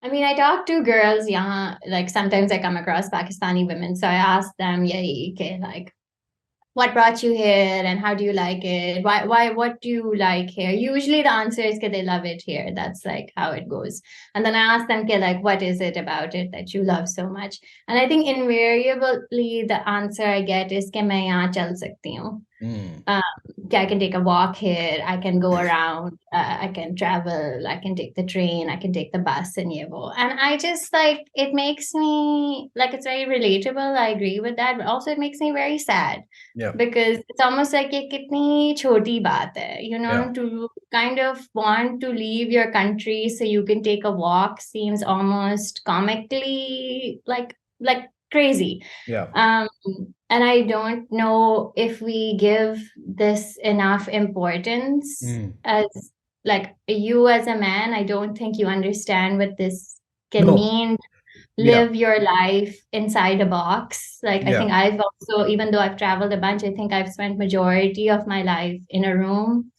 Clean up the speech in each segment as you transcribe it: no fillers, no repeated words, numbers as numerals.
I mean, I talk to girls, yeah, like sometimes I come across Pakistani women. So I ask them, yeah, okay, like, what brought you here and how do you like it? What do you like here? Usually the answer is that they love it here. That's like how it goes. And then I ask them, okay, like, what is it about it that you love so much? And I think invariably the answer I get is कि मैं यहाँ चल सकती हूँ. Mm. Um, I can take a walk here. I can go around. I can travel. I can take the train. I can take the bus and yevo. And I just like it makes me like it's very relatable. I agree with that, but also it makes me very sad Yeah. because it's almost like a kitni choti baat hai, Yeah. to kind of want to leave your country so you can take a walk seems almost comically like crazy. Yeah. Um, and I don't know if we give this enough importance Mm. as like you as a man. I don't think you understand what this can No. mean. Yeah. Live your life inside a box. Like I Yeah. think I've also, even though I've traveled a bunch, I think I've spent majority of my life in a room.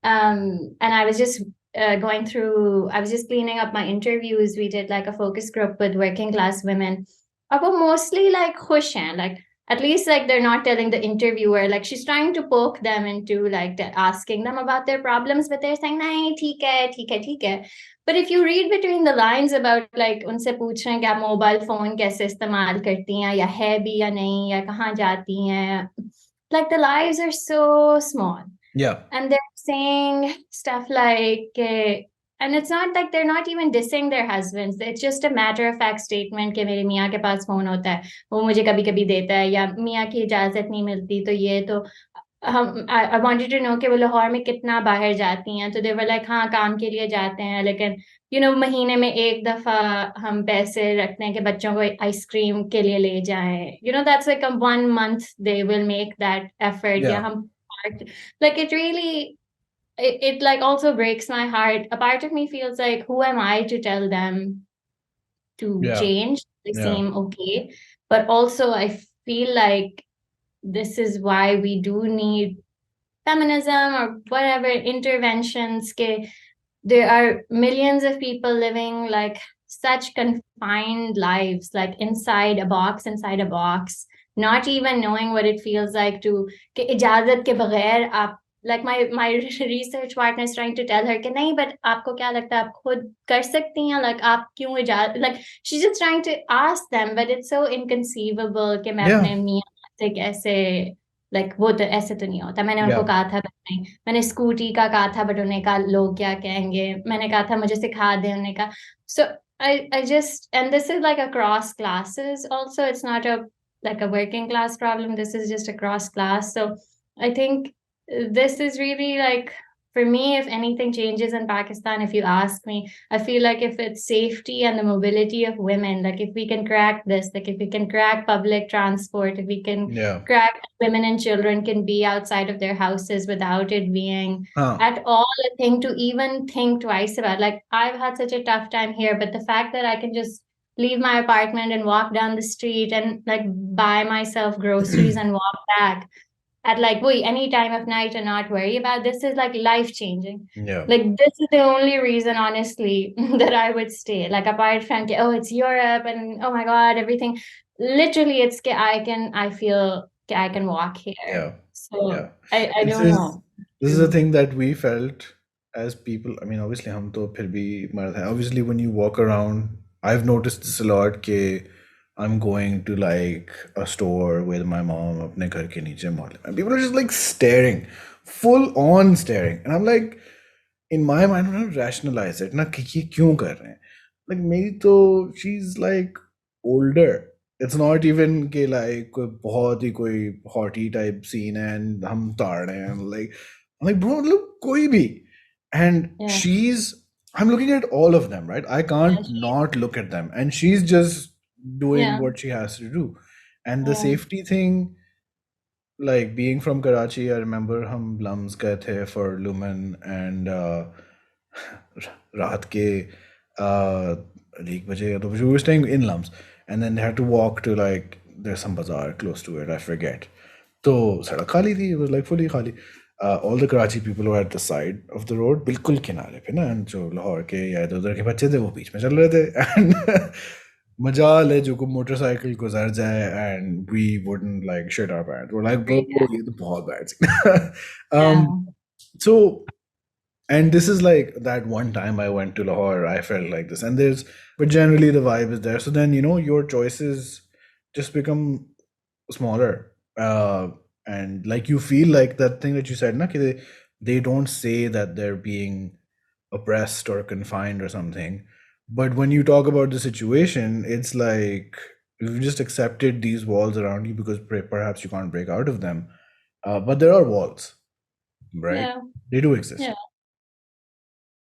And I was just going through, I was just cleaning up my interviews. We did like a focus group with working class women. But mostly like khush hain, like at least like they're not telling the interviewer, like she's trying to poke them into like asking them about their problems, but they're saying, nahi, theek hai, theek hai, theek hai. But if you read between the lines about like उनसे पूछ रहे हैं कि आप mobile phone कैसे इस्तेमाल करती हैं या है भी या नहीं या कहाँ जाती हैं, like the lives are so small Yeah. and they're saying stuff like and it's not like they're not even dissing their husbands. It's just a matter of fact statement कि मेरे मियाँ के पास फोन होता है, वो मुझे कभी कभी देता है, या मियाँ की इजाजत नहीं मिलती तो ये तो हम I wanted to know कि वो लाहौर में कितना बाहर जाती हैं, तो they were like हाँ काम के लिए जाते हैं, लेकिन महीने में एक दफा हम पैसे रखते हैं कि बच्चों को आइसक्रीम के लिए ले जाएं, that's like a 1 month they will make that effort, या Yeah. हम like it really it like also breaks my heart. A part of me feels like who am I to tell them to Yeah. change, they Yeah. seem okay, but also I feel like this is why we do need feminism or whatever interventions. There are millions of people living like such confined lives, like inside a box, not even knowing what it feels like to कि इजाजत के बगैर आप, like my research partner is trying to tell her कि नहीं, but आपको क्या लगता है आप खुद कर सकती हैं, like आप क्यों इजाजत, like she's just trying to ask them, but it's so inconceivable कि मैं Yeah. अपने मियाँ से कैसे, like वो तो ऐसे तो नहीं होता. मैंने उनको Yeah. कहा था नहीं, मैंने स्कूटी का कहा था, बट उन्होंने कहा लोग क्या कहेंगे, मैंने कहा था मुझे सिखा दे, उन्होंने कहा. So I just, and this is like across classes also, it's not a like a working class problem, this is just across class. So I think this is really like, for me, if anything changes in Pakistan, if you ask me, I feel like if it's safety and the mobility of women, like if we can crack this, like if we can crack public transport, if we can Yeah. crack women and children can be outside of their houses without it being Huh. at all a thing to even think twice about. Like I've had such a tough time here, but the fact that I can just leave my apartment and walk down the street and like buy myself groceries and walk back at like wait any time of night and not worry about this is like life changing. Yeah. Like this is the only reason honestly that I would stay, like apart from oh it's Europe and oh my god everything, literally it's I feel I can walk here, Yeah. Yeah. so I This don't is know. this is the Mm. thing that we felt as people. I mean, obviously, हम तो फिर भी मर्द हैं. Obviously, when you walk around, I've noticed this a lot. कि I'm going to like a store with my mom अपने घर के नीचे mall and people are just like staring, full on staring, and I'm like, in my mind, I'm not rationalize it ना कि ये क्यों कर रहे हैं. Like मेरी तो she's like older. It's not even कि like कोई बहुत ही कोई haughty type scene है and हम ताड़ रहे हैं, like I'm like bro look कोई भी, and Yeah, I'm looking at all of them, right? I yeah, can't not look at them, and she's just doing yeah, what she has to do. And the yeah, safety thing, like being from Karachi, I remember hum Lums गए थे for Lumen, and रात के uh, 1 बजे या 2 बजे we were staying in Lums, and then they had to walk to like there's some bazaar close to it, I forget. तो सड़क खाली थी, it was like fully खाली. all the Karachi people were at the side of the road, बिल्कुल किनारे पे ना, and जो लाहौर के या इधर उधर के बच्चे थे वो बीच में चल रहे थे, and मजाल है जो को मोटरसाइकिल गुजर जाए, and we wouldn't like shit our pants. We're like, bro, Yeah. ये तो बहुत bad scene. Yeah. So, and this is like that one time I went to Lahore, I felt like this, and but generally the vibe is there. So then, your choices just become smaller, and like you feel like that thing that you said, na, ki they don't say that they're being oppressed or confined or something, but when you talk about the situation, it's like you've just accepted these walls around you because perhaps you can't break out of them, but there are walls, right? Yeah. They do exist. Yeah.